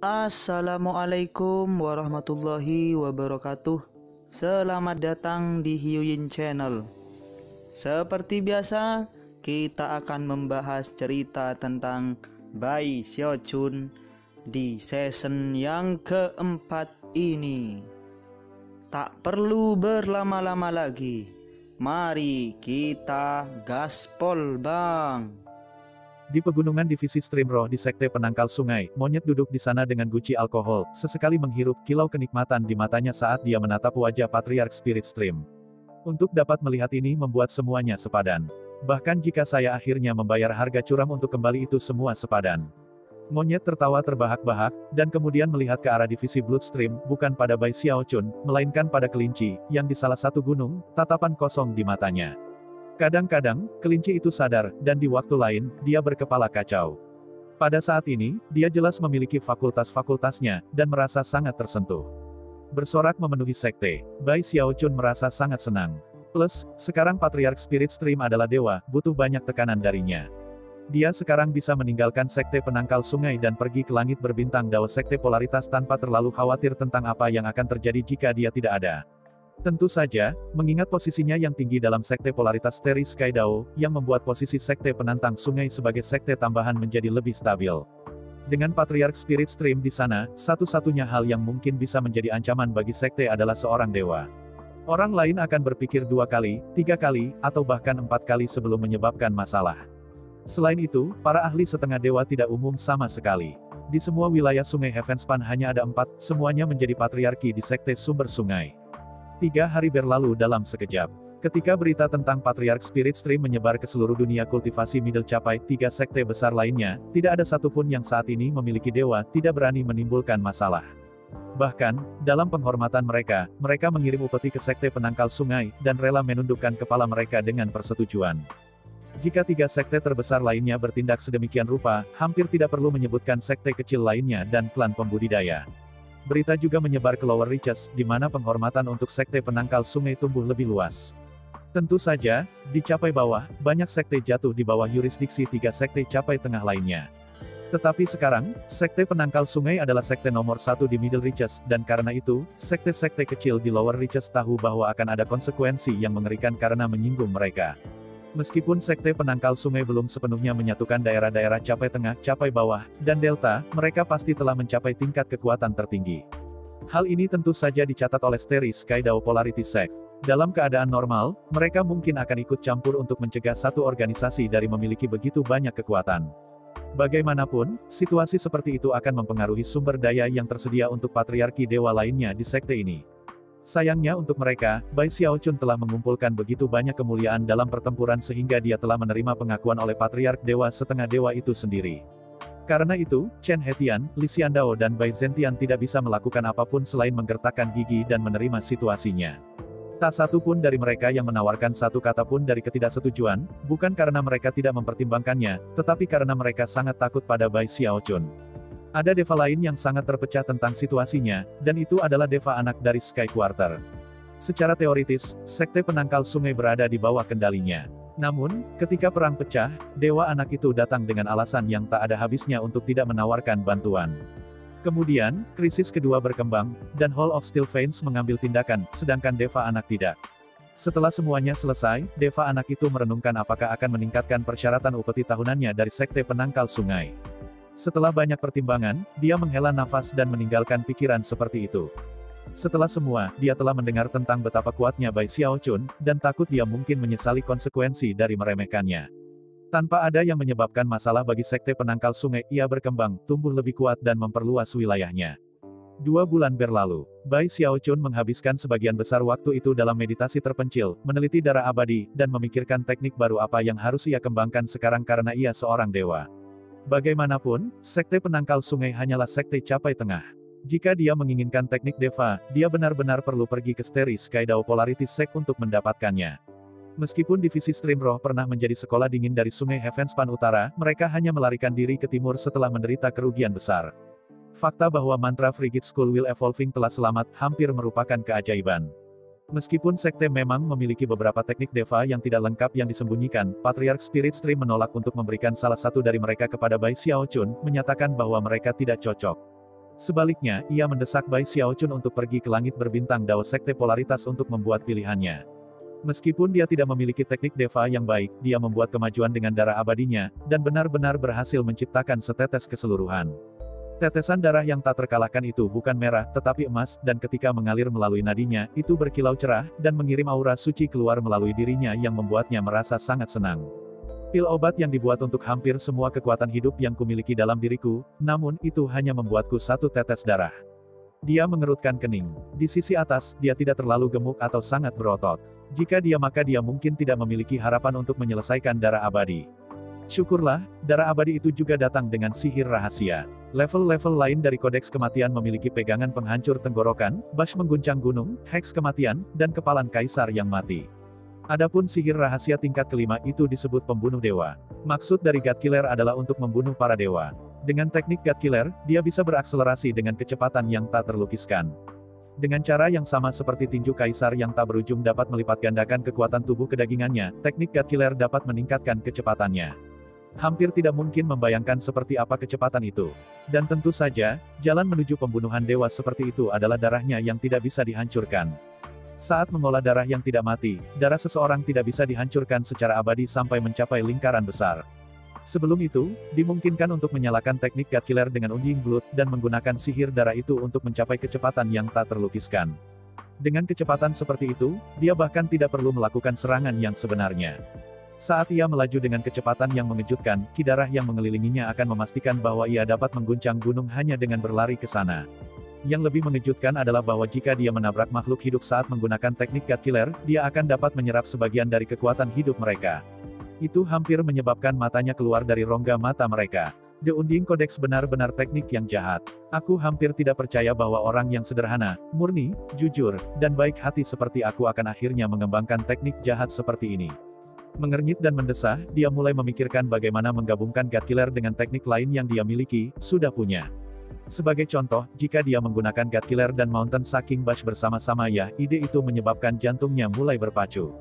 Assalamualaikum warahmatullahi wabarakatuh. Selamat datang di Hyuyin Channel. Seperti biasa, kita akan membahas cerita tentang Bai Xiaochun di season yang keempat ini. Tak perlu berlama-lama lagi. Mari kita gaspol, Bang. Di pegunungan divisi Stream Roh di sekte penangkal sungai, monyet duduk di sana dengan guci alkohol, sesekali menghirup kilau kenikmatan di matanya saat dia menatap wajah Patriark Spirit Stream. Untuk dapat melihat ini membuat semuanya sepadan. Bahkan jika saya akhirnya membayar harga curam untuk kembali itu semua sepadan. Monyet tertawa terbahak-bahak, dan kemudian melihat ke arah divisi Bloodstream, bukan pada Bai Xiaochun, melainkan pada kelinci, yang di salah satu gunung, tatapan kosong di matanya. Kadang-kadang, kelinci itu sadar, dan di waktu lain, dia berkepala kacau. Pada saat ini, dia jelas memiliki fakultas-fakultasnya, dan merasa sangat tersentuh. Bersorak memenuhi sekte, Bai Xiaochun merasa sangat senang. Plus, sekarang Patriark Spirit Stream adalah dewa, butuh banyak tekanan darinya. Dia sekarang bisa meninggalkan sekte penangkal sungai dan pergi ke langit berbintang Dao sekte polaritas tanpa terlalu khawatir tentang apa yang akan terjadi jika dia tidak ada. Tentu saja, mengingat posisinya yang tinggi dalam sekte polaritas Starry Sky Dao, yang membuat posisi sekte penantang sungai sebagai sekte tambahan menjadi lebih stabil. Dengan Patriark Spirit Stream di sana, satu-satunya hal yang mungkin bisa menjadi ancaman bagi sekte adalah seorang dewa. Orang lain akan berpikir 2 kali, 3 kali, atau bahkan 4 kali sebelum menyebabkan masalah. Selain itu, para ahli setengah dewa tidak umum sama sekali. Di semua wilayah sungai Heavenspan hanya ada 4, semuanya menjadi patriarki di sekte sumber sungai. 3 hari berlalu dalam sekejap. Ketika berita tentang Patriark Spirit Stream menyebar ke seluruh dunia kultivasi middle capai 3 sekte besar lainnya, tidak ada satupun yang saat ini memiliki dewa, tidak berani menimbulkan masalah. Bahkan, dalam penghormatan mereka, mereka mengirim upeti ke sekte penangkal sungai, dan rela menundukkan kepala mereka dengan persetujuan. Jika 3 sekte terbesar lainnya bertindak sedemikian rupa, hampir tidak perlu menyebutkan sekte kecil lainnya dan klan pembudidaya. Berita juga menyebar ke Lower Reaches, di mana penghormatan untuk sekte penangkal sungai tumbuh lebih luas. Tentu saja, di capai bawah, banyak sekte jatuh di bawah yurisdiksi 3 sekte capai tengah lainnya. Tetapi sekarang, sekte penangkal sungai adalah sekte nomor 1 di Middle Reaches, dan karena itu, sekte-sekte kecil di Lower Reaches tahu bahwa akan ada konsekuensi yang mengerikan karena menyinggung mereka. Meskipun sekte penangkal sungai belum sepenuhnya menyatukan daerah-daerah capai tengah, capai bawah, dan delta, mereka pasti telah mencapai tingkat kekuatan tertinggi. Hal ini tentu saja dicatat oleh Starry Sky Dao Polarity Sect. Dalam keadaan normal, mereka mungkin akan ikut campur untuk mencegah satu organisasi dari memiliki begitu banyak kekuatan. Bagaimanapun, situasi seperti itu akan mempengaruhi sumber daya yang tersedia untuk patriarki dewa lainnya di sekte ini. Sayangnya untuk mereka, Bai Xiaochun telah mengumpulkan begitu banyak kemuliaan dalam pertempuran sehingga dia telah menerima pengakuan oleh Patriark Dewa setengah dewa itu sendiri. Karena itu, Chen Hetian, Li Xiandao dan Bai Zentian tidak bisa melakukan apapun selain menggertakkan gigi dan menerima situasinya. Tak satu pun dari mereka yang menawarkan satu kata pun dari ketidaksetujuan, bukan karena mereka tidak mempertimbangkannya, tetapi karena mereka sangat takut pada Bai Xiaochun. Ada deva lain yang sangat terpecah tentang situasinya, dan itu adalah deva anak dari Sky Quarter. Secara teoritis, sekte penangkal sungai berada di bawah kendalinya. Namun, ketika perang pecah, dewa anak itu datang dengan alasan yang tak ada habisnya untuk tidak menawarkan bantuan. Kemudian, krisis kedua berkembang, dan Hall of Steel Veins mengambil tindakan, sedangkan deva anak tidak. Setelah semuanya selesai, deva anak itu merenungkan apakah akan meningkatkan persyaratan upeti tahunannya dari sekte penangkal sungai. Setelah banyak pertimbangan, dia menghela nafas dan meninggalkan pikiran seperti itu. Setelah semua, dia telah mendengar tentang betapa kuatnya Bai Xiaochun, dan takut dia mungkin menyesali konsekuensi dari meremehkannya. Tanpa ada yang menyebabkan masalah bagi sekte penangkal sungai, ia berkembang, tumbuh lebih kuat dan memperluas wilayahnya. 2 bulan berlalu, Bai Xiaochun menghabiskan sebagian besar waktu itu dalam meditasi terpencil, meneliti darah abadi, dan memikirkan teknik baru apa yang harus ia kembangkan sekarang karena ia seorang dewa. Bagaimanapun, sekte penangkal sungai hanyalah sekte capai tengah. Jika dia menginginkan teknik deva, dia benar-benar perlu pergi ke Starry Sky Dao Polarity Sect untuk mendapatkannya. Meskipun divisi Stream Roh pernah menjadi sekolah dingin dari sungai Heavenspan Utara, mereka hanya melarikan diri ke timur setelah menderita kerugian besar. Fakta bahwa mantra Frigid School Will Evolving telah selamat, hampir merupakan keajaiban. Meskipun sekte memang memiliki beberapa teknik deva yang tidak lengkap yang disembunyikan, Patriark Spirit Stream menolak untuk memberikan salah satu dari mereka kepada Bai Xiaochun, menyatakan bahwa mereka tidak cocok. Sebaliknya, ia mendesak Bai Xiaochun untuk pergi ke langit berbintang Dao Sekte Polaritas untuk membuat pilihannya. Meskipun dia tidak memiliki teknik Deva yang baik, dia membuat kemajuan dengan darah abadinya, dan benar-benar berhasil menciptakan setetes keseluruhan. Tetesan darah yang tak terkalahkan itu bukan merah, tetapi emas, dan ketika mengalir melalui nadinya, itu berkilau cerah, dan mengirim aura suci keluar melalui dirinya yang membuatnya merasa sangat senang. Pil obat yang dibuat untuk hampir semua kekuatan hidup yang kumiliki dalam diriku, namun itu hanya membuatku satu tetes darah. Dia mengerutkan kening. Di sisi atas, dia tidak terlalu gemuk atau sangat berotot. Jika dia maka dia mungkin tidak memiliki harapan untuk menyelesaikan darah abadi. Syukurlah, darah abadi itu juga datang dengan sihir rahasia. Level-level lain dari kodeks kematian memiliki pegangan penghancur tenggorokan, bash mengguncang gunung, heks kematian, dan kepalan kaisar yang mati. Adapun sihir rahasia tingkat kelima itu disebut pembunuh dewa. Maksud dari God Killer adalah untuk membunuh para dewa. Dengan teknik God Killer, dia bisa berakselerasi dengan kecepatan yang tak terlukiskan. Dengan cara yang sama seperti tinju kaisar yang tak berujung dapat melipat gandakan kekuatan tubuh kedagingannya, teknik God Killer dapat meningkatkan kecepatannya. Hampir tidak mungkin membayangkan seperti apa kecepatan itu. Dan tentu saja, jalan menuju pembunuhan dewa seperti itu adalah darahnya yang tidak bisa dihancurkan. Saat mengolah darah yang tidak mati, darah seseorang tidak bisa dihancurkan secara abadi sampai mencapai lingkaran besar. Sebelum itu, dimungkinkan untuk menyalakan teknik God Killer dengan Undying Blood, dan menggunakan sihir darah itu untuk mencapai kecepatan yang tak terlukiskan. Dengan kecepatan seperti itu, dia bahkan tidak perlu melakukan serangan yang sebenarnya. Saat ia melaju dengan kecepatan yang mengejutkan, ki darah yang mengelilinginya akan memastikan bahwa ia dapat mengguncang gunung hanya dengan berlari ke sana. Yang lebih mengejutkan adalah bahwa jika dia menabrak makhluk hidup saat menggunakan teknik God Killer, dia akan dapat menyerap sebagian dari kekuatan hidup mereka. Itu hampir menyebabkan matanya keluar dari rongga mata mereka. The Undying Codex benar-benar teknik yang jahat. Aku hampir tidak percaya bahwa orang yang sederhana, murni, jujur, dan baik hati seperti aku akan akhirnya mengembangkan teknik jahat seperti ini. Mengernyit dan mendesah, dia mulai memikirkan bagaimana menggabungkan God Killer dengan teknik lain yang dia miliki, sudah punya. Sebagai contoh, jika dia menggunakan God Killer dan Mountain Sucking Bash bersama-sama ya, ide itu menyebabkan jantungnya mulai berpacu.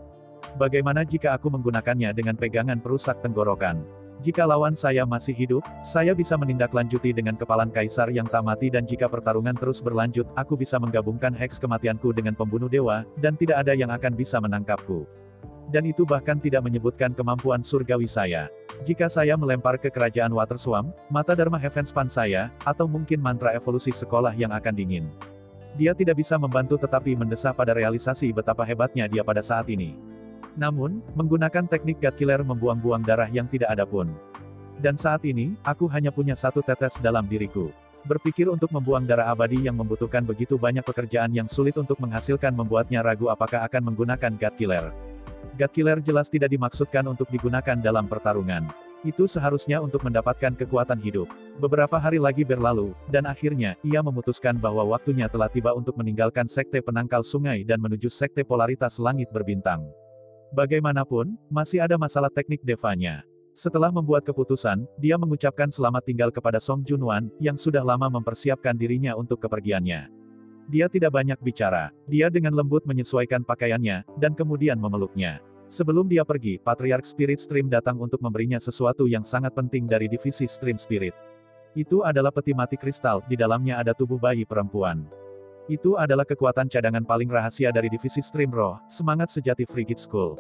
Bagaimana jika aku menggunakannya dengan pegangan perusak tenggorokan? Jika lawan saya masih hidup, saya bisa menindaklanjuti dengan kepalan kaisar yang tak mati dan jika pertarungan terus berlanjut, aku bisa menggabungkan heks kematianku dengan pembunuh dewa, dan tidak ada yang akan bisa menangkapku. Dan itu bahkan tidak menyebutkan kemampuan surgawi saya. Jika saya melempar ke kerajaan Waterswamp, mata Dharma Heavenspan saya, atau mungkin mantra evolusi sekolah yang akan dingin. Dia tidak bisa membantu tetapi mendesah pada realisasi betapa hebatnya dia pada saat ini. Namun, menggunakan teknik God Killer membuang-buang darah yang tidak ada pun. Dan saat ini, aku hanya punya satu tetes dalam diriku. Berpikir untuk membuang darah abadi yang membutuhkan begitu banyak pekerjaan yang sulit untuk menghasilkan membuatnya ragu apakah akan menggunakan God Killer. God Killer jelas tidak dimaksudkan untuk digunakan dalam pertarungan. Itu seharusnya untuk mendapatkan kekuatan hidup. Beberapa hari lagi berlalu, dan akhirnya, ia memutuskan bahwa waktunya telah tiba untuk meninggalkan Sekte Penangkal Sungai dan menuju Sekte Polaritas Langit Berbintang. Bagaimanapun, masih ada masalah teknik devanya. Setelah membuat keputusan, dia mengucapkan selamat tinggal kepada Song Junwan, yang sudah lama mempersiapkan dirinya untuk kepergiannya. Dia tidak banyak bicara. Dia dengan lembut menyesuaikan pakaiannya, dan kemudian memeluknya. Sebelum dia pergi, Patriarch Spirit Stream datang untuk memberinya sesuatu yang sangat penting dari divisi Stream Spirit. Itu adalah peti mati kristal, di dalamnya ada tubuh bayi perempuan. Itu adalah kekuatan cadangan paling rahasia dari divisi Stream Roh, semangat sejati Frigid School.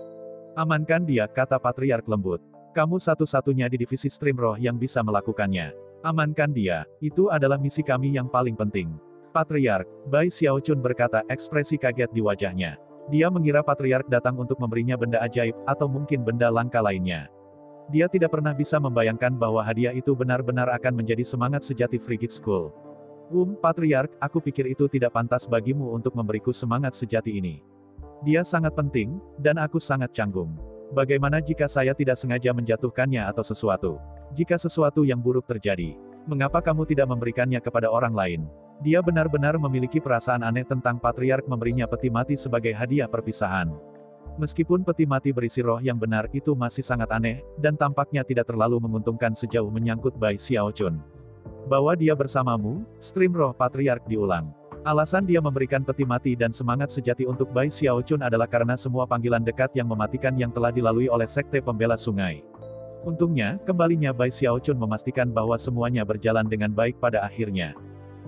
Amankan dia, kata Patriarch lembut. Kamu satu-satunya di divisi Stream Roh yang bisa melakukannya. Amankan dia, itu adalah misi kami yang paling penting. Patriarch, Bai Xiaochun berkata, ekspresi kaget di wajahnya. Dia mengira Patriarch datang untuk memberinya benda ajaib, atau mungkin benda langka lainnya. Dia tidak pernah bisa membayangkan bahwa hadiah itu benar-benar akan menjadi semangat sejati Frigid School. Patriarch, aku pikir itu tidak pantas bagimu untuk memberiku semangat sejati ini. Dia sangat penting, dan aku sangat canggung. Bagaimana jika saya tidak sengaja menjatuhkannya atau sesuatu? Jika sesuatu yang buruk terjadi, mengapa kamu tidak memberikannya kepada orang lain? Dia benar-benar memiliki perasaan aneh tentang Patriarch memberinya peti mati sebagai hadiah perpisahan. Meskipun peti mati berisi roh yang benar itu masih sangat aneh, dan tampaknya tidak terlalu menguntungkan sejauh menyangkut Bai Xiaochun. Bawa dia bersamamu, Stream Roh Patriarch diulang. Alasan dia memberikan peti mati dan semangat sejati untuk Bai Xiaochun adalah karena semua panggilan dekat yang mematikan yang telah dilalui oleh Sekte Pembela Sungai. Untungnya, kembalinya Bai Xiaochun memastikan bahwa semuanya berjalan dengan baik pada akhirnya.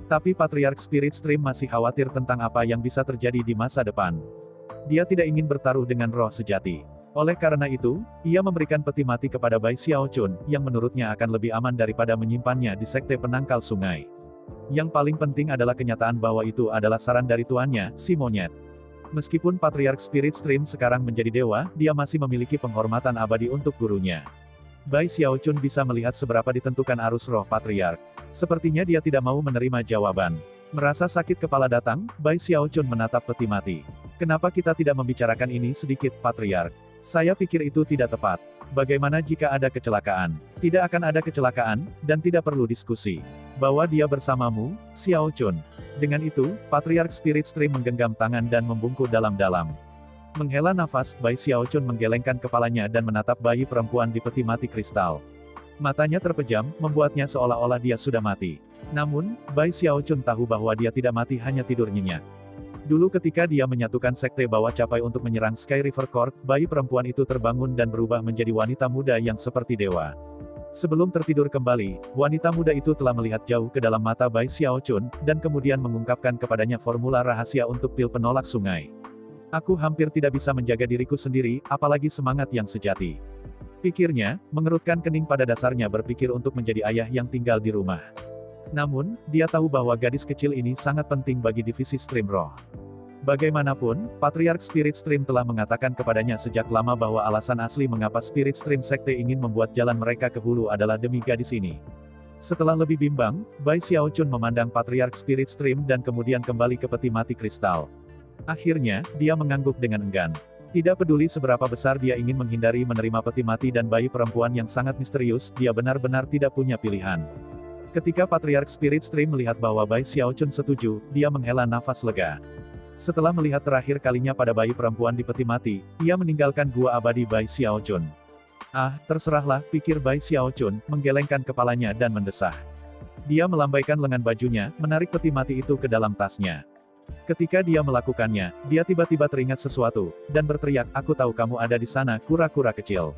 Tapi Patriark Spirit Stream masih khawatir tentang apa yang bisa terjadi di masa depan. Dia tidak ingin bertaruh dengan roh sejati. Oleh karena itu, ia memberikan peti mati kepada Bai Xiaochun, yang menurutnya akan lebih aman daripada menyimpannya di sekte penangkal sungai. Yang paling penting adalah kenyataan bahwa itu adalah saran dari tuannya, si monyet. Meskipun Patriark Spirit Stream sekarang menjadi dewa, dia masih memiliki penghormatan abadi untuk gurunya. Bai Xiaochun bisa melihat seberapa ditentukan arus roh Patriark. Sepertinya dia tidak mau menerima jawaban. Merasa sakit kepala datang, Bai Xiaochun menatap peti mati. Kenapa kita tidak membicarakan ini sedikit, Patriark? Saya pikir itu tidak tepat. Bagaimana jika ada kecelakaan? Tidak akan ada kecelakaan, dan tidak perlu diskusi. Bawa dia bersamamu, Xiaochun. Dengan itu, Patriark Spirit Stream menggenggam tangan dan membungkuk dalam-dalam. Menghela nafas, Bai Xiaochun menggelengkan kepalanya dan menatap bayi perempuan di peti mati kristal. Matanya terpejam, membuatnya seolah-olah dia sudah mati. Namun, Bai Xiaochun tahu bahwa dia tidak mati, hanya tidur nyenyak. Dulu ketika dia menyatukan sekte bawah capai untuk menyerang Sky River Court, bayi perempuan itu terbangun dan berubah menjadi wanita muda yang seperti dewa. Sebelum tertidur kembali, wanita muda itu telah melihat jauh ke dalam mata Bai Xiaochun, dan kemudian mengungkapkan kepadanya formula rahasia untuk pil penolak sungai. Aku hampir tidak bisa menjaga diriku sendiri, apalagi semangat yang sejati. Pikirnya, mengerutkan kening pada dasarnya berpikir untuk menjadi ayah yang tinggal di rumah. Namun, dia tahu bahwa gadis kecil ini sangat penting bagi divisi Stream Roh. Bagaimanapun, Patriark Spirit Stream telah mengatakan kepadanya sejak lama bahwa alasan asli mengapa Spirit Stream Sekte ingin membuat jalan mereka ke hulu adalah demi gadis ini. Setelah lebih bimbang, Bai Xiaochun memandang Patriark Spirit Stream dan kemudian kembali ke peti mati kristal. Akhirnya, dia mengangguk dengan enggan. Tidak peduli seberapa besar dia ingin menghindari menerima peti mati dan bayi perempuan yang sangat misterius, dia benar-benar tidak punya pilihan. Ketika Patriark Spirit Stream melihat bahwa Bai Xiaochun setuju, dia menghela nafas lega. Setelah melihat terakhir kalinya pada bayi perempuan di peti mati, ia meninggalkan gua abadi Bai Xiaochun. Ah, terserahlah, pikir Bai Xiaochun, menggelengkan kepalanya dan mendesah. Dia melambaikan lengan bajunya, menarik peti mati itu ke dalam tasnya. Ketika dia melakukannya, dia tiba-tiba teringat sesuatu, dan berteriak, aku tahu kamu ada di sana, kura-kura kecil.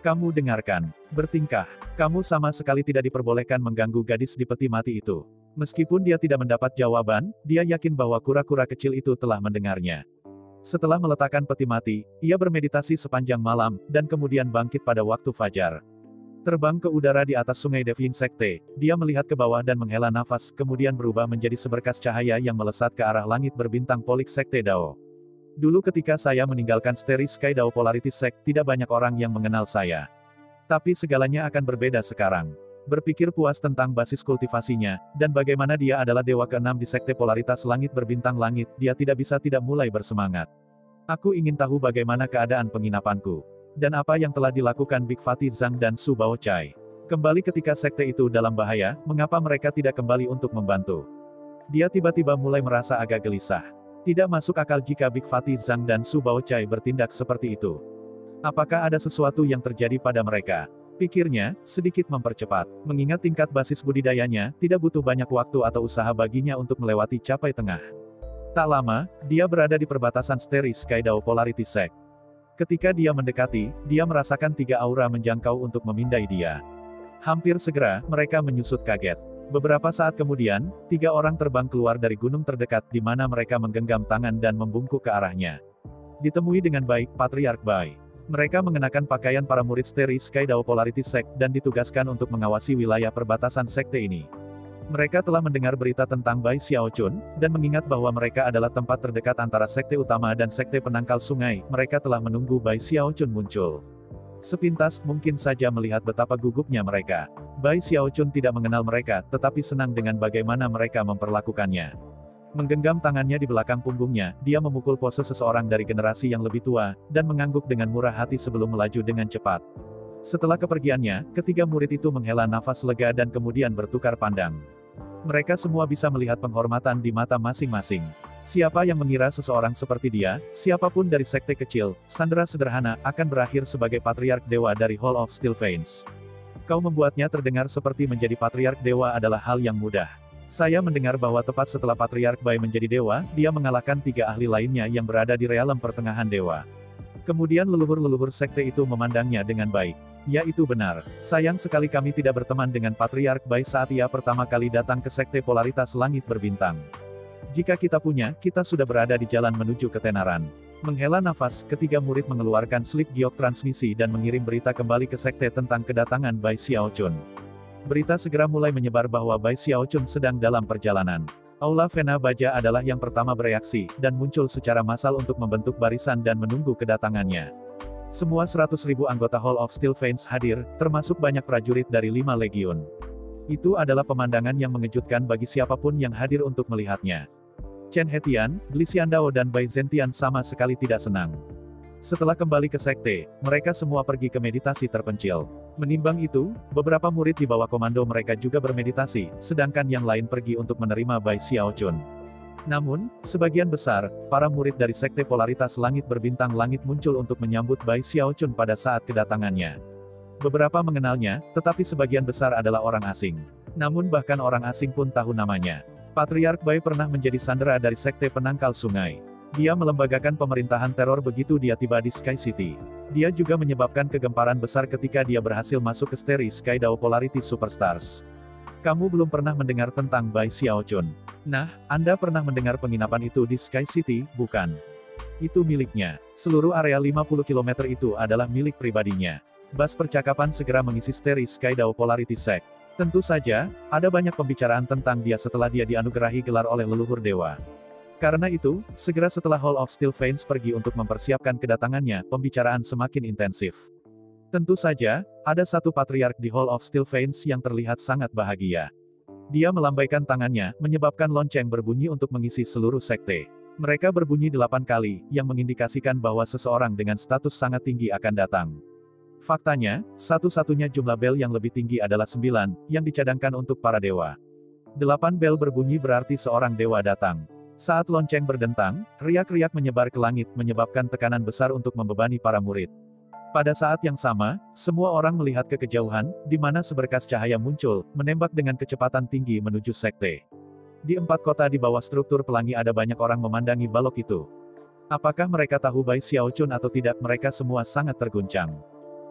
Kamu dengarkan, bertingkah, kamu sama sekali tidak diperbolehkan mengganggu gadis di peti mati itu. Meskipun dia tidak mendapat jawaban, dia yakin bahwa kura-kura kecil itu telah mendengarnya. Setelah meletakkan peti mati, ia bermeditasi sepanjang malam, dan kemudian bangkit pada waktu fajar. Terbang ke udara di atas sungai Devin Sekte, dia melihat ke bawah dan menghela nafas, kemudian berubah menjadi seberkas cahaya yang melesat ke arah langit berbintang Polik Sekte Dao. Dulu ketika saya meninggalkan Starry Sky Dao Polarity Sect, tidak banyak orang yang mengenal saya. Tapi segalanya akan berbeda sekarang. Berpikir puas tentang basis kultivasinya, dan bagaimana dia adalah dewa ke-6 di Sekte Polaritas Langit Berbintang Langit, dia tidak bisa tidak mulai bersemangat. Aku ingin tahu bagaimana keadaan penginapanku. Dan apa yang telah dilakukan Big Fatih Zhang dan Su Baochai. Kembali ketika sekte itu dalam bahaya, mengapa mereka tidak kembali untuk membantu? Dia tiba-tiba mulai merasa agak gelisah. Tidak masuk akal jika Big Fatih Zhang dan Su Baochai bertindak seperti itu. Apakah ada sesuatu yang terjadi pada mereka? Pikirnya, sedikit mempercepat. Mengingat tingkat basis budidayanya, tidak butuh banyak waktu atau usaha baginya untuk melewati capai tengah. Tak lama, dia berada di perbatasan Starry Sky Dao Polarity Sect. Ketika dia mendekati, dia merasakan 3 aura menjangkau untuk memindai dia. Hampir segera, mereka menyusut kaget. Beberapa saat kemudian, 3 orang terbang keluar dari gunung terdekat di mana mereka menggenggam tangan dan membungkuk ke arahnya. Ditemui dengan baik, Patriark Bai. Mereka mengenakan pakaian para murid Starry Sky Dao Polarity Sect dan ditugaskan untuk mengawasi wilayah perbatasan sekte ini. Mereka telah mendengar berita tentang Bai Xiaochun, dan mengingat bahwa mereka adalah tempat terdekat antara sekte utama dan sekte penangkal sungai, mereka telah menunggu Bai Xiaochun muncul. Sepintas, mungkin saja melihat betapa gugupnya mereka. Bai Xiaochun tidak mengenal mereka, tetapi senang dengan bagaimana mereka memperlakukannya. Menggenggam tangannya di belakang punggungnya, dia memukul pose seseorang dari generasi yang lebih tua, dan mengangguk dengan murah hati sebelum melaju dengan cepat. Setelah kepergiannya, ketiga murid itu menghela nafas lega dan kemudian bertukar pandang. Mereka semua bisa melihat penghormatan di mata masing-masing. Siapa yang mengira seseorang seperti dia, siapapun dari sekte kecil, sandera sederhana, akan berakhir sebagai patriark dewa dari Hall of Steel Veins. Kau membuatnya terdengar seperti menjadi patriark dewa adalah hal yang mudah. Saya mendengar bahwa tepat setelah Patriark Bai menjadi dewa, dia mengalahkan 3 ahli lainnya yang berada di realem pertengahan dewa. Kemudian leluhur-leluhur sekte itu memandangnya dengan baik. Ya itu benar. Sayang sekali kami tidak berteman dengan Patriark Bai saat ia pertama kali datang ke Sekte Polaritas Langit Berbintang. Jika kita punya, kita sudah berada di jalan menuju ketenaran. Menghela nafas, ketiga murid mengeluarkan slip giok transmisi dan mengirim berita kembali ke sekte tentang kedatangan Bai Xiaochun. Berita segera mulai menyebar bahwa Bai Xiaochun sedang dalam perjalanan. Aula Vena Baja adalah yang pertama bereaksi, dan muncul secara massal untuk membentuk barisan dan menunggu kedatangannya. Semua 100.000 anggota Hall of Steel Veins hadir, termasuk banyak prajurit dari 5 legiun. Itu adalah pemandangan yang mengejutkan bagi siapapun yang hadir untuk melihatnya. Chen Hetian, Li Xiandao dan Bai Zentian sama sekali tidak senang. Setelah kembali ke sekte, mereka semua pergi ke meditasi terpencil. Menimbang itu, beberapa murid di bawah komando mereka juga bermeditasi, sedangkan yang lain pergi untuk menerima Bai Xiaochun. Namun, sebagian besar, para murid dari Sekte Polaritas Langit Berbintang Langit muncul untuk menyambut Bai Xiaochun pada saat kedatangannya. Beberapa mengenalnya, tetapi sebagian besar adalah orang asing. Namun bahkan orang asing pun tahu namanya. Patriark Bai pernah menjadi sandera dari Sekte Penangkal Sungai. Dia melembagakan pemerintahan teror begitu dia tiba di Sky City. Dia juga menyebabkan kegemparan besar ketika dia berhasil masuk ke Steri Sky Dao Polarity Superstars. Kamu belum pernah mendengar tentang Bai Xiaochun. Nah, Anda pernah mendengar penginapan itu di Sky City, bukan? Itu miliknya. Seluruh area 50 km itu adalah milik pribadinya. Bas percakapan segera mengisi Steri Sky Dao Polarity Sect. Tentu saja, ada banyak pembicaraan tentang dia setelah dia dianugerahi gelar oleh leluhur dewa. Karena itu, segera setelah Hall of Steel Veins pergi untuk mempersiapkan kedatangannya, pembicaraan semakin intensif. Tentu saja, ada satu patriark di Hall of Steel Veins yang terlihat sangat bahagia. Dia melambaikan tangannya, menyebabkan lonceng berbunyi untuk mengisi seluruh sekte. Mereka berbunyi 8 kali, yang mengindikasikan bahwa seseorang dengan status sangat tinggi akan datang. Faktanya, satu-satunya jumlah bel yang lebih tinggi adalah 9, yang dicadangkan untuk para dewa. 8 bel berbunyi berarti seorang dewa datang. Saat lonceng berdentang, riak-riak menyebar ke langit menyebabkan tekanan besar untuk membebani para murid. Pada saat yang sama, semua orang melihat ke kejauhan, di mana seberkas cahaya muncul, menembak dengan kecepatan tinggi menuju sekte. Di 4 kota di bawah struktur pelangi ada banyak orang memandangi balok itu. Apakah mereka tahu Bai Xiaochun atau tidak? Mereka semua sangat terguncang.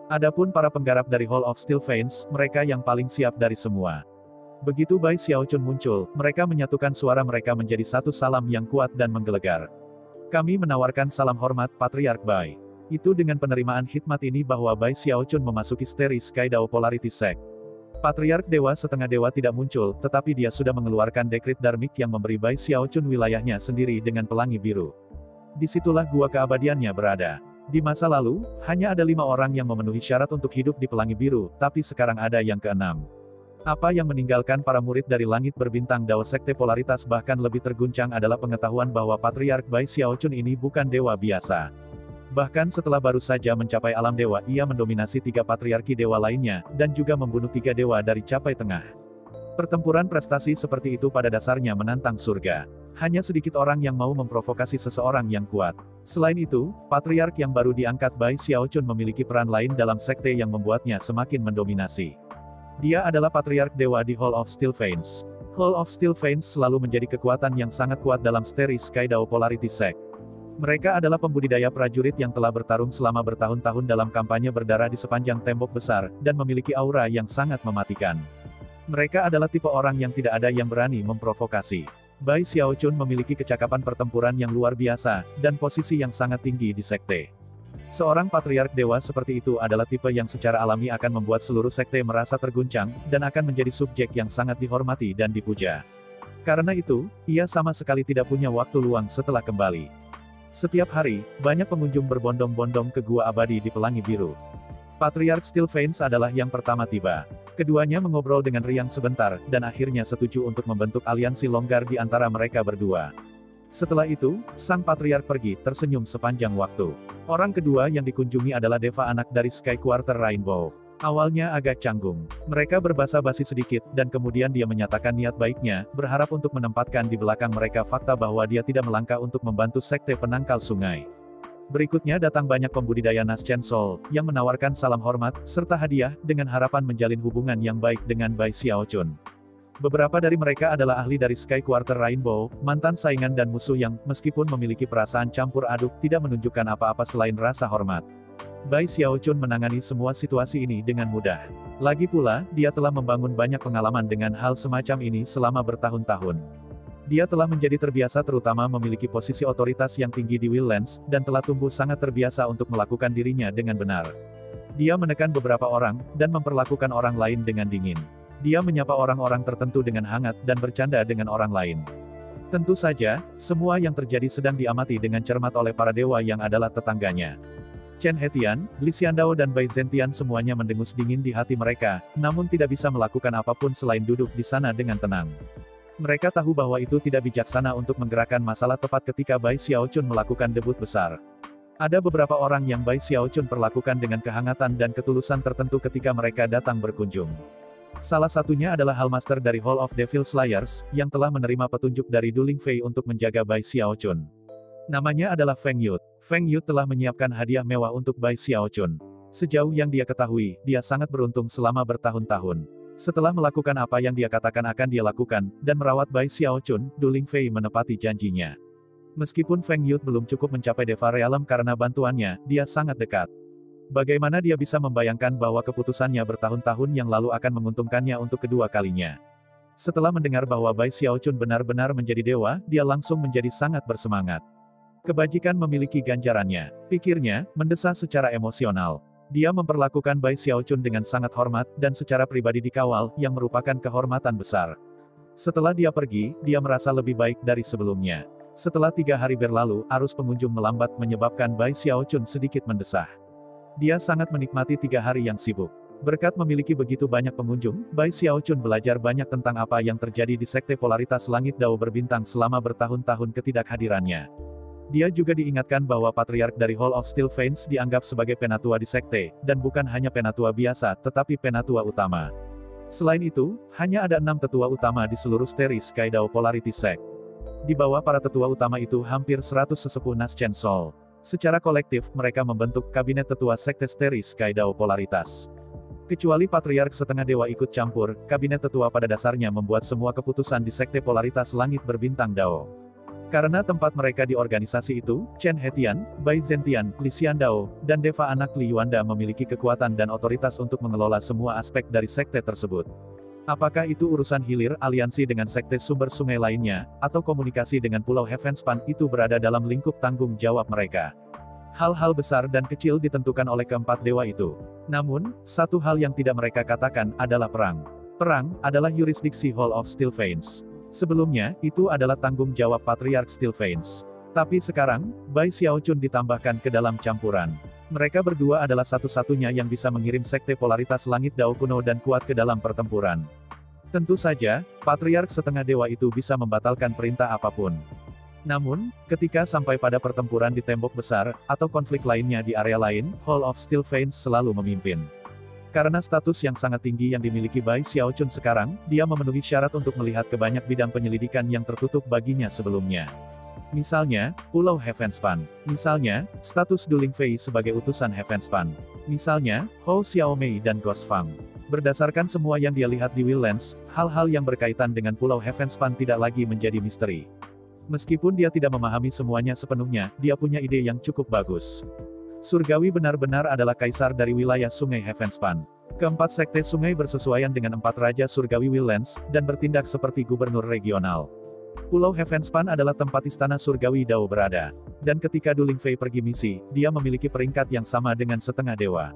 Adapun para penggarap dari Hall of Steel Veins, mereka yang paling siap dari semua. Begitu Bai Xiaochun muncul, mereka menyatukan suara mereka menjadi satu salam yang kuat dan menggelegar. Kami menawarkan salam hormat, Patriark Bai. Itu dengan penerimaan hikmat ini bahwa Bai Xiaochun memasuki Steri Sky Dao Polarity Sect. Patriark Dewa Setengah Dewa tidak muncul, tetapi dia sudah mengeluarkan dekrit Dharmik yang memberi Bai Xiaochun wilayahnya sendiri dengan pelangi biru. Disitulah gua keabadiannya berada. Di masa lalu, hanya ada 5 orang yang memenuhi syarat untuk hidup di pelangi biru, tapi sekarang ada yang ke-6. Apa yang meninggalkan para murid dari Langit Berbintang Dao Sekte Polaritas bahkan lebih terguncang adalah pengetahuan bahwa Patriark Bai Xiaochun ini bukan dewa biasa. Bahkan setelah baru saja mencapai alam dewa, ia mendominasi 3 patriarki dewa lainnya, dan juga membunuh 3 dewa dari capai tengah. Pertempuran prestasi seperti itu pada dasarnya menantang surga. Hanya sedikit orang yang mau memprovokasi seseorang yang kuat. Selain itu, patriark yang baru diangkat Bai Xiaochun memiliki peran lain dalam sekte yang membuatnya semakin mendominasi. Dia adalah patriark dewa di Hall of Steel Veins. Hall of Steel Veins selalu menjadi kekuatan yang sangat kuat dalam Steri Sky Dao Polarity Sect. Mereka adalah pembudidaya prajurit yang telah bertarung selama bertahun-tahun dalam kampanye berdarah di sepanjang tembok besar, dan memiliki aura yang sangat mematikan. Mereka adalah tipe orang yang tidak ada yang berani memprovokasi. Bai Xiaochun memiliki kecakapan pertempuran yang luar biasa, dan posisi yang sangat tinggi di sekte. Seorang patriark dewa seperti itu adalah tipe yang secara alami akan membuat seluruh sekte merasa terguncang, dan akan menjadi subjek yang sangat dihormati dan dipuja. Karena itu, ia sama sekali tidak punya waktu luang setelah kembali. Setiap hari, banyak pengunjung berbondong-bondong ke Gua Abadi di Pelangi Biru. Patriark Steel Veins adalah yang pertama tiba. Keduanya mengobrol dengan riang sebentar, dan akhirnya setuju untuk membentuk aliansi longgar di antara mereka berdua. Setelah itu, sang patriark pergi, tersenyum sepanjang waktu. Orang kedua yang dikunjungi adalah Deva anak dari Sky Quarter Rainbow. Awalnya agak canggung. Mereka berbasa-basi sedikit, dan kemudian dia menyatakan niat baiknya, berharap untuk menempatkan di belakang mereka fakta bahwa dia tidak melangkah untuk membantu sekte penangkal sungai. Berikutnya datang banyak pembudidaya Naschen Soul, yang menawarkan salam hormat, serta hadiah, dengan harapan menjalin hubungan yang baik dengan Bai Xiaochun. Beberapa dari mereka adalah ahli dari Sky Quarter Rainbow, mantan saingan dan musuh yang, meskipun memiliki perasaan campur aduk, tidak menunjukkan apa-apa selain rasa hormat. Bai Xiaochun menangani semua situasi ini dengan mudah. Lagi pula, dia telah membangun banyak pengalaman dengan hal semacam ini selama bertahun-tahun. Dia telah menjadi terbiasa terutama memiliki posisi otoritas yang tinggi di Wildlands, dan telah tumbuh sangat terbiasa untuk melakukan dirinya dengan benar. Dia menekan beberapa orang, dan memperlakukan orang lain dengan dingin. Dia menyapa orang-orang tertentu dengan hangat, dan bercanda dengan orang lain. Tentu saja, semua yang terjadi sedang diamati dengan cermat oleh para dewa yang adalah tetangganya. Chen Hetian, Li Xiandao dan Bai Zentian semuanya mendengus dingin di hati mereka, namun tidak bisa melakukan apapun selain duduk di sana dengan tenang. Mereka tahu bahwa itu tidak bijaksana untuk menggerakkan masalah tepat ketika Bai Xiaochun melakukan debut besar. Ada beberapa orang yang Bai Xiaochun perlakukan dengan kehangatan dan ketulusan tertentu ketika mereka datang berkunjung. Salah satunya adalah Hallmaster dari Hall of Devil Slayers, yang telah menerima petunjuk dari Du Lingfei untuk menjaga Bai Xiaochun. Namanya adalah Feng Yut. Feng Yut telah menyiapkan hadiah mewah untuk Bai Xiaochun. Sejauh yang dia ketahui, dia sangat beruntung selama bertahun-tahun. Setelah melakukan apa yang dia katakan akan dia lakukan, dan merawat Bai Xiaochun, Du Lingfei menepati janjinya. Meskipun Feng Yut belum cukup mencapai Deva Realm karena bantuannya, dia sangat dekat. Bagaimana dia bisa membayangkan bahwa keputusannya bertahun-tahun yang lalu akan menguntungkannya untuk kedua kalinya. Setelah mendengar bahwa Bai Xiaochun benar-benar menjadi dewa, dia langsung menjadi sangat bersemangat. Kebajikan memiliki ganjarannya, pikirnya, mendesah secara emosional. Dia memperlakukan Bai Xiaochun dengan sangat hormat, dan secara pribadi dikawal, yang merupakan kehormatan besar. Setelah dia pergi, dia merasa lebih baik dari sebelumnya. Setelah 3 hari berlalu, arus pengunjung melambat menyebabkan Bai Xiaochun sedikit mendesah. Dia sangat menikmati 3 hari yang sibuk. Berkat memiliki begitu banyak pengunjung, Bai Xiaochun belajar banyak tentang apa yang terjadi di Sekte Polaritas Langit Dao Berbintang selama bertahun-tahun ketidakhadirannya. Dia juga diingatkan bahwa Patriark dari Hall of Steel Veins dianggap sebagai penatua di sekte, dan bukan hanya penatua biasa, tetapi penatua utama. Selain itu, hanya ada 6 tetua utama di seluruh Starry Sky Dao Polarity Sect. Di bawah para tetua utama itu hampir 100 sesepuh Naschen Soul. Secara kolektif, mereka membentuk kabinet tetua sekte Starry Sky Dao Polaritas. Kecuali Patriark setengah dewa ikut campur, kabinet tetua pada dasarnya membuat semua keputusan di Sekte Polaritas Langit Berbintang Dao. Karena tempat mereka di organisasi itu, Chen Hetian, Bai Zentian, Li Xiandao, dan Deva anak Li Yuanda memiliki kekuatan dan otoritas untuk mengelola semua aspek dari sekte tersebut. Apakah itu urusan hilir, aliansi dengan sekte sumber sungai lainnya, atau komunikasi dengan Pulau Heavenspan, itu berada dalam lingkup tanggung jawab mereka. Hal-hal besar dan kecil ditentukan oleh keempat dewa itu. Namun, satu hal yang tidak mereka katakan adalah perang. Perang adalah yurisdiksi Hall of Steel Veins. Sebelumnya, itu adalah tanggung jawab Patriark Steel Veins. Tapi sekarang, Bai Xiaochun ditambahkan ke dalam campuran. Mereka berdua adalah satu-satunya yang bisa mengirim Sekte Polaritas Langit Dao kuno dan kuat ke dalam pertempuran. Tentu saja, Patriark setengah dewa itu bisa membatalkan perintah apapun. Namun, ketika sampai pada pertempuran di tembok besar, atau konflik lainnya di area lain, Hall of Steel Veins selalu memimpin. Karena status yang sangat tinggi yang dimiliki Bai Xiaochun sekarang, dia memenuhi syarat untuk melihat ke banyak bidang penyelidikan yang tertutup baginya sebelumnya. Misalnya, Pulau Heavenspan. Misalnya, status Du Lingfei sebagai utusan Heavenspan. Misalnya, Hou Xiaomei dan Ghost Fang. Berdasarkan semua yang dia lihat di Wildlands, hal-hal yang berkaitan dengan Pulau Heavenspan tidak lagi menjadi misteri. Meskipun dia tidak memahami semuanya sepenuhnya, dia punya ide yang cukup bagus. Surgawi benar-benar adalah kaisar dari wilayah Sungai Heavenspan. Keempat sekte sungai bersesuaian dengan 4 raja surgawi Wildlands, dan bertindak seperti gubernur regional. Pulau Heavenspan adalah tempat istana surgawi Dao berada. Dan ketika Du Lingfei pergi misi, dia memiliki peringkat yang sama dengan setengah dewa.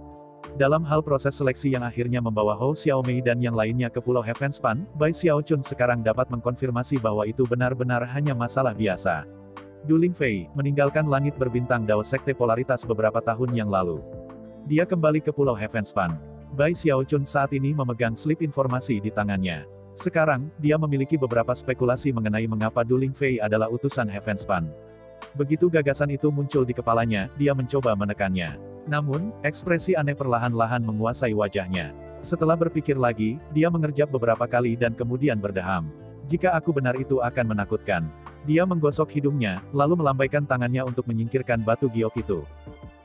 Dalam hal proses seleksi yang akhirnya membawa Hou Xiaomei dan yang lainnya ke Pulau Heavenspan, Bai Xiaochun sekarang dapat mengkonfirmasi bahwa itu benar-benar hanya masalah biasa. Du Lingfei meninggalkan langit berbintang Dao Sekte Polaritas beberapa tahun yang lalu. Dia kembali ke Pulau Heavenspan. Bai Xiaochun saat ini memegang slip informasi di tangannya. Sekarang, dia memiliki beberapa spekulasi mengenai mengapa Du Lingfei adalah utusan Heavenspan. Begitu gagasan itu muncul di kepalanya, dia mencoba menekannya. Namun, ekspresi aneh perlahan-lahan menguasai wajahnya. Setelah berpikir lagi, dia mengerjap beberapa kali dan kemudian berdeham. Jika aku benar itu akan menakutkan. Dia menggosok hidungnya, lalu melambaikan tangannya untuk menyingkirkan batu giok itu.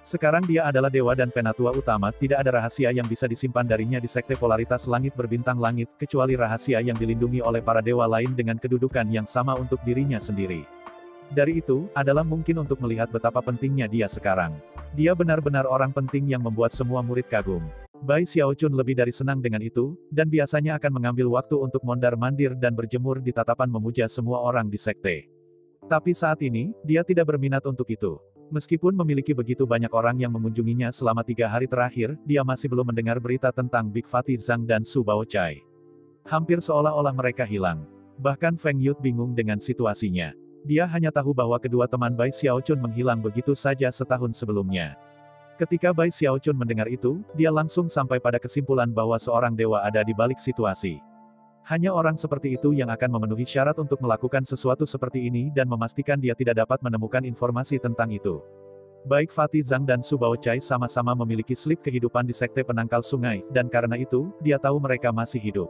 Sekarang dia adalah dewa dan penatua utama, tidak ada rahasia yang bisa disimpan darinya di Sekte Polaritas Langit Berbintang Langit, kecuali rahasia yang dilindungi oleh para dewa lain dengan kedudukan yang sama untuk dirinya sendiri. Dari itu, adalah mungkin untuk melihat betapa pentingnya dia sekarang. Dia benar-benar orang penting yang membuat semua murid kagum. Bai Xiaochun lebih dari senang dengan itu, dan biasanya akan mengambil waktu untuk mondar-mandir dan berjemur di tatapan memuja semua orang di sekte. Tapi saat ini, dia tidak berminat untuk itu. Meskipun memiliki begitu banyak orang yang mengunjunginya selama 3 hari terakhir, dia masih belum mendengar berita tentang Big Fatih Zhang dan Su Baochai. Hampir seolah-olah mereka hilang. Bahkan Feng Yut bingung dengan situasinya. Dia hanya tahu bahwa kedua teman Bai Xiaochun menghilang begitu saja setahun sebelumnya. Ketika Bai Xiaochun mendengar itu, dia langsung sampai pada kesimpulan bahwa seorang dewa ada di balik situasi. Hanya orang seperti itu yang akan memenuhi syarat untuk melakukan sesuatu seperti ini dan memastikan dia tidak dapat menemukan informasi tentang itu. Baik Fatih Zhang dan Su Baochai sama-sama memiliki slip kehidupan di sekte penangkal sungai, dan karena itu, dia tahu mereka masih hidup.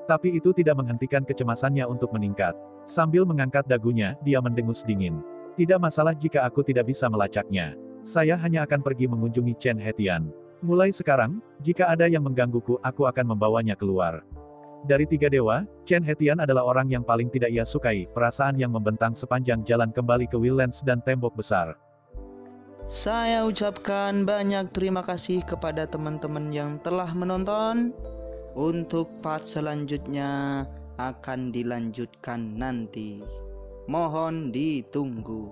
Tapi itu tidak menghentikan kecemasannya untuk meningkat. Sambil mengangkat dagunya, dia mendengus dingin. Tidak masalah jika aku tidak bisa melacaknya. Saya hanya akan pergi mengunjungi Chen Hetian. Mulai sekarang, jika ada yang menggangguku, aku akan membawanya keluar. Dari 3 dewa, Chen Hetian adalah orang yang paling tidak ia sukai, perasaan yang membentang sepanjang jalan kembali ke Willens dan tembok besar. Saya ucapkan banyak terima kasih kepada teman-teman yang telah menonton. Untuk part selanjutnya akan dilanjutkan nanti. Mohon ditunggu.